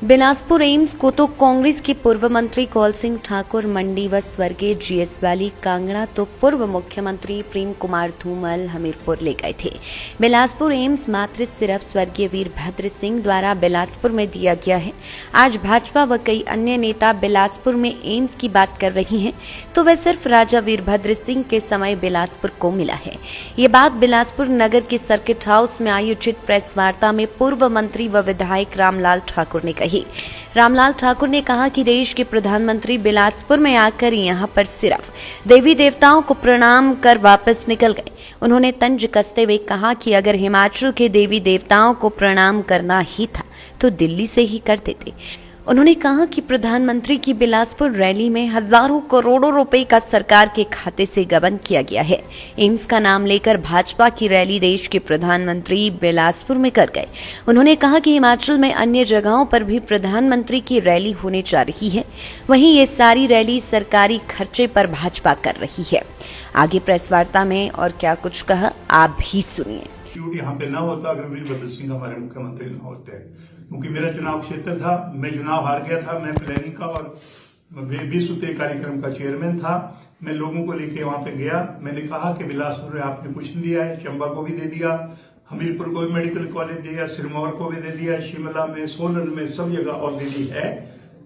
Bilaspur AIIMS को तो कांग्रेस के पूर्व मंत्री कौल सिंह ठाकुर मंडी व स्वर्गीय जीएस वाली कांगड़ा तो पूर्व मुख्यमंत्री प्रेम कुमार धूमल हमीरपुर ले गए थे। बिलासपुर एम्स मात्र सिर्फ स्वर्गीय वीरभद्र सिंह द्वारा बिलासपुर में दिया गया है। आज भाजपा व कई अन्य नेता बिलासपुर में एम्स की बात कर रही हैं, तो वह सिर्फ राजा वीरभद्र सिंह के समय बिलासपुर को मिला है। ये बात बिलासपुर नगर के सर्किट हाउस में आयोजित प्रेस वार्ता में पूर्व मंत्री व विधायक रामलाल ठाकुर ने कही। रामलाल ठाकुर ने कहा कि देश के प्रधानमंत्री बिलासपुर में आकर यहां पर सिर्फ देवी देवताओं को प्रणाम कर वापस निकल गए। उन्होंने तंज कसते हुए कहा कि अगर हिमाचल के देवी देवताओं को प्रणाम करना ही था तो दिल्ली से ही कर देते। उन्होंने कहा कि प्रधानमंत्री की बिलासपुर रैली में हजारों करोड़ों रुपए का सरकार के खाते से गबन किया गया है। एम्स का नाम लेकर भाजपा की रैली देश के प्रधानमंत्री बिलासपुर में कर गए। उन्होंने कहा कि हिमाचल में अन्य जगहों पर भी प्रधानमंत्री की रैली होने जा रही है, वहीं ये सारी रैली सरकारी खर्चे पर भाजपा कर रही है। आगे प्रेस वार्ता में और क्या कुछ कहा आप भी सुनिए। यहाँ पे ना होता अगर वीरभद्र सिंह हमारे मुख्यमंत्री ना होते, क्योंकि मेरा चुनाव क्षेत्र था, मैं चुनाव हार गया था। मैं प्लानिंग का और 20 सूत्रीय कार्यक्रम का चेयरमैन था। मैं लोगों को लेके वहां पे गया। मैंने कहा कि बिलासपुर में आपने कुछ नहीं दिया है, चंबा को भी दे दिया, हमीरपुर को भी मेडिकल कॉलेज दिया, सिरमौर को भी दे दिया, शिमला में, सोलन में, सब जगह ऑलरेडी है,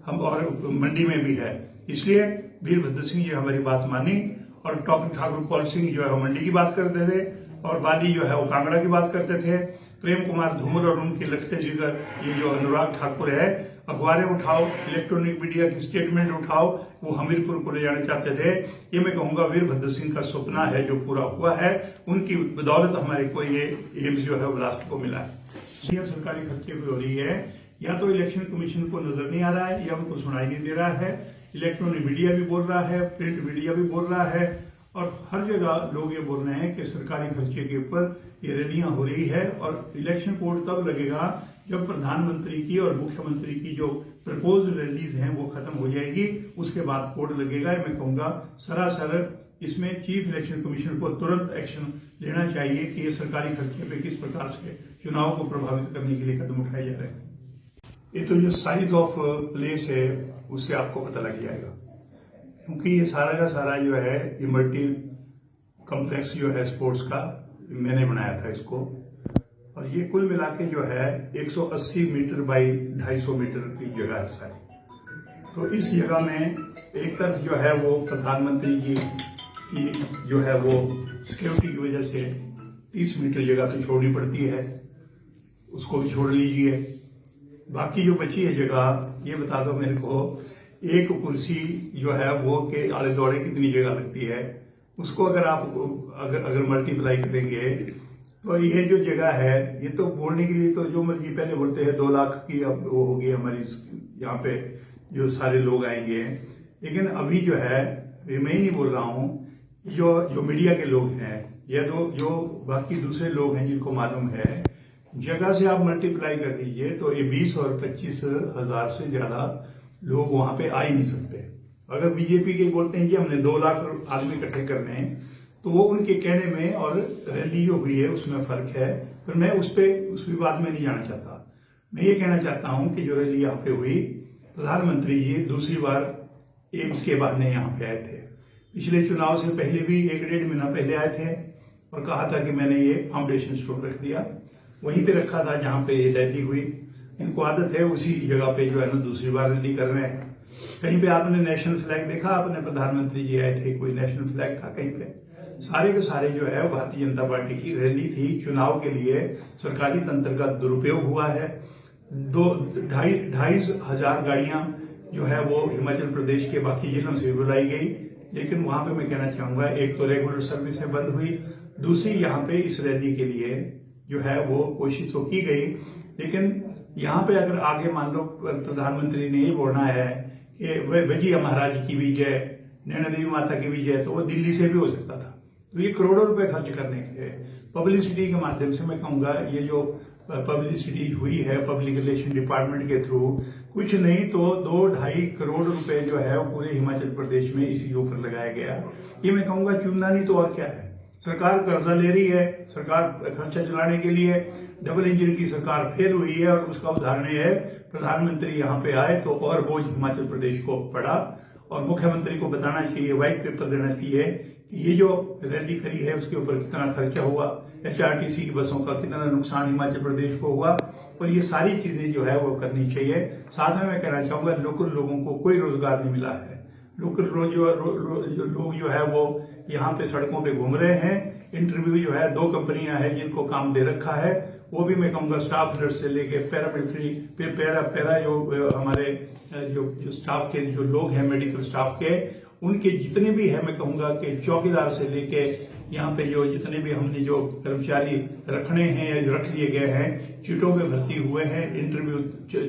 हम और मंडी में भी है। इसलिए वीरभद्र सिंह जी हमारी बात मानी और ठाकुर कौल सिंह जो है वो मंडी की बात करते थे और वाली जो है वो कांगड़ा की बात करते थे। प्रेम कुमार धूमल और उनके लगते जिगर ये जो अनुराग ठाकुर है, अखबारें उठाओ, इलेक्ट्रॉनिक मीडिया की स्टेटमेंट उठाओ, वो हमीरपुर को ले जाने चाहते थे। ये मैं कहूंगा वीरभद्र सिंह का सपना है जो पूरा हुआ है। उनकी बदौलत हमारे को ये एम्स जो है वो राष्ट्र को मिला है। सरकारी खर्चे पे हो रही है, या तो इलेक्शन कमीशन को नजर नहीं आ रहा है या उनको सुनाई नहीं दे रहा है। इलेक्ट्रॉनिक मीडिया भी बोल रहा है, प्रिंट मीडिया भी बोल रहा है और हर जगह लोग ये बोल रहे हैं कि सरकारी खर्चे के ऊपर ये रैलियां हो रही है। और इलेक्शन कोड तब लगेगा जब प्रधानमंत्री की और मुख्यमंत्री की जो प्रपोज रैलीज हैं वो खत्म हो जाएगी, उसके बाद कोड लगेगा। मैं कहूंगा सरासर इसमें चीफ इलेक्शन कमीशन को तुरंत एक्शन लेना चाहिए कि ये सरकारी खर्चे पे किस प्रकार से चुनाव को प्रभावित करने के लिए कदम उठाए जा रहे हैं। ये तो जो साइज ऑफ प्लेस है उससे आपको पता लग जाएगा, क्योंकि ये सारा का सारा जो है ये मल्टी कम्प्लेक्स जो है स्पोर्ट्स का मैंने बनाया था इसको, और ये कुल मिला के जो है 180 मीटर बाई 250 मीटर की जगह है सारी। तो इस जगह में एक तरफ जो है वो प्रधानमंत्री जी की जो है वो सिक्योरिटी की वजह से 30 मीटर जगह तो छोड़नी पड़ती है, उसको भी छोड़ लीजिए। बाकी जो बची है जगह ये बता दो मेरे को, एक कुर्सी जो है वो के आले दौड़े कितनी जगह लगती है, उसको अगर आप अगर मल्टीप्लाई करेंगे तो ये जो जगह है ये तो बोलने के लिए तो जो मर्जी पहले बोलते हैं 2 लाख की अब वो होगी हमारी यहाँ पे जो सारे लोग आएंगे। लेकिन अभी जो है मैं ही नहीं बोल रहा हूँ, जो मीडिया के लोग हैं या जो बाकी दूसरे लोग हैं जिनको मालूम है, जगह से आप मल्टीप्लाई कर दीजिए तो ये 20 और 25 हजार से ज्यादा लोग वहां पे आ ही नहीं सकते। अगर बीजेपी के बोलते हैं कि हमने 2 लाख आदमी इकट्ठे करने हैं, तो वो उनके कहने में और रैली जो हुई है उसमें फर्क है। पर मैं उस विवाद में नहीं जाना चाहता। मैं ये कहना चाहता हूं कि जो रैली यहाँ पे हुई, प्रधानमंत्री जी दूसरी बार एम्स के बहाने यहाँ पे आए थे। पिछले चुनाव से पहले भी 1-1.5 महीना पहले आए थे और कहा था कि मैंने ये फाउंडेशन स्टोन रख दिया, वहीं पे रखा था जहां पे ये रैली हुई। इनको आदत है उसी जगह पे जो है ना दूसरी बार रैली कर रहे हैं। कहीं पे आपने नेशनल फ्लैग देखा? आपने प्रधानमंत्री जी आए थे, कोई नेशनल फ्लैग था कहीं पे? सारे के सारे जो है भारतीय जनता पार्टी की रैली थी। चुनाव के लिए सरकारी तंत्र का दुरुपयोग हुआ है। 2-2.5 हजार गाड़ियां जो है वो हिमाचल प्रदेश के बाकी जिलों से बुलाई गई, लेकिन वहां पे मैं कहना चाहूंगा एक तो रेगुलर सर्विसें बंद हुई, दूसरी यहाँ पे इस रैली के लिए जो है वो कोशिश तो की गई। लेकिन यहाँ पे अगर आगे मान लो प्रधानमंत्री ने ये बोलना है कि भजिया महाराज की भी जय, नैना देवी माता की भी जय, तो वो दिल्ली से भी हो सकता था। तो ये करोड़ों रुपए खर्च करने के पब्लिसिटी के माध्यम से मैं कहूंगा ये जो पब्लिसिटी हुई है पब्लिक रिलेशन डिपार्टमेंट के थ्रू, कुछ नहीं तो 2-2.5 करोड़ रुपए जो है वो पूरे हिमाचल प्रदेश में इसी के ऊपर लगाया गया। ये मैं कहूंगा चूना नहीं तो और क्या है। सरकार कर्जा ले रही है, सरकार खर्चा चलाने के लिए डबल इंजन की सरकार फेल हुई है और उसका उदाहरण ये है प्रधानमंत्री यहाँ पे आए तो और बोझ हिमाचल प्रदेश को पड़ा और मुख्यमंत्री को बताना चाहिए, व्हाइट पेपर देना चाहिए कि ये जो रैली करी है उसके ऊपर कितना खर्चा हुआ, HRTC की बसों का कितना नुकसान हिमाचल प्रदेश को हुआ और ये सारी चीजें जो है वो करनी चाहिए। साथ में मैं कहना चाहूंगा लोकल लोगों को कोई रोजगार नहीं मिला है। लोकल लोग जो है वो यहाँ पे सड़कों पे घूम रहे हैं। इंटरव्यू जो है 2 कंपनियां हैं जिनको काम दे रखा है, वो भी मैं कहूंगा स्टाफ नर्स से लेके पैरामिलिट्री पैरा जो हमारे जो स्टाफ के जो लोग हैं मेडिकल स्टाफ के, उनके जितने भी है मैं कहूंगा कि चौकीदार से लेके यहाँ पे जो जितने भी हमने जो कर्मचारी रखने हैं या रख लिए गए हैं, सीटों में भर्ती हुए हैं। इंटरव्यू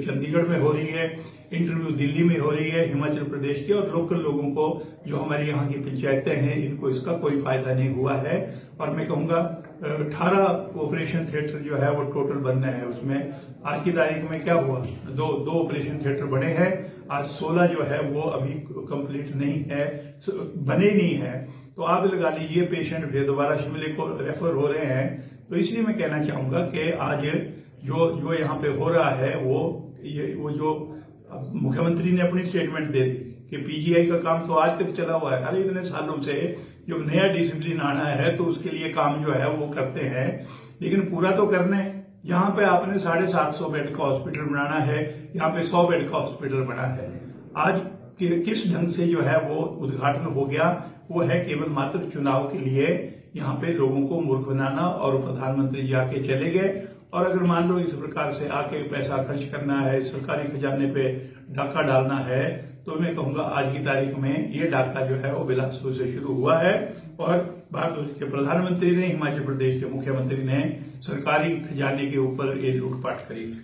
चंडीगढ़ में हो रही है, इंटरव्यू दिल्ली में हो रही है, हिमाचल प्रदेश के और लोकल लोगों को जो हमारे यहाँ की पंचायतें हैं इनको इसका कोई फायदा नहीं हुआ है। और मैं कहूंगा 18 ऑपरेशन थिएटर जो है वो टोटल बनना है। उसमें आज की तारीख में क्या हुआ, दो ऑपरेशन थिएटर बने हैं, आज 16 जो है वो अभी कंप्लीट नहीं है, बने नहीं है। तो आप लगा लीजिए पेशेंट फिर दोबारा शिमले को रेफर हो रहे हैं। तो इसलिए मैं कहना चाहूंगा कि आज जो यहाँ पे हो रहा है वो जो मुख्यमंत्री ने अपनी स्टेटमेंट दे दी कि PGI का काम तो आज तक चला हुआ है, अरे इतने सालों से जब नया डिसिप्लिन आना है तो उसके लिए काम जो है वो करते हैं, लेकिन पूरा तो करना है। यहाँ पे आपने 750 बेड का हॉस्पिटल बनाना है, यहाँ पे 100 बेड का हॉस्पिटल बना है। आज किस ढंग से जो है वो उद्घाटन हो गया, वो है केवल मात्र चुनाव के लिए यहाँ पे लोगों को मूर्ख बनाना। और प्रधानमंत्री जाके चले गए और अगर मान लो इस प्रकार से आके पैसा खर्च करना है, सरकारी खजाने पे डाका डालना है, तो मैं कहूंगा आज की तारीख में ये डाका जो है वो बिलासपुर से शुरू हुआ है और भारत के प्रधानमंत्री ने, हिमाचल प्रदेश के मुख्यमंत्री ने सरकारी खजाने के ऊपर ये लूटपाट करी है।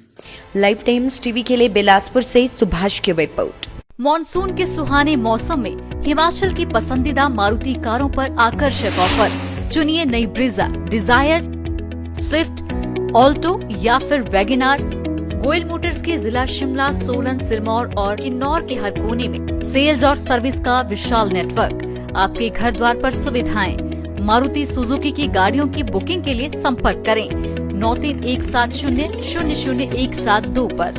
लाइव टाइम्स टीवी के लिए बिलासपुर से सुभाष की रिपोर्ट। मॉनसून के सुहाने मौसम में हिमाचल की पसंदीदा मारुति कारों पर आकर्षक ऑफर। चुनिए नई ब्रीजा, डिजायर, स्विफ्ट, ऑल्टो या फिर वैगनार। गोयल मोटर्स के जिला शिमला, सोलन, सिरमौर और किन्नौर के हर कोने में सेल्स और सर्विस का विशाल नेटवर्क। आपके घर द्वार पर सुविधाएं। मारुति सुजुकी की गाड़ियों की बुकिंग के लिए संपर्क करें 9317000172 पर।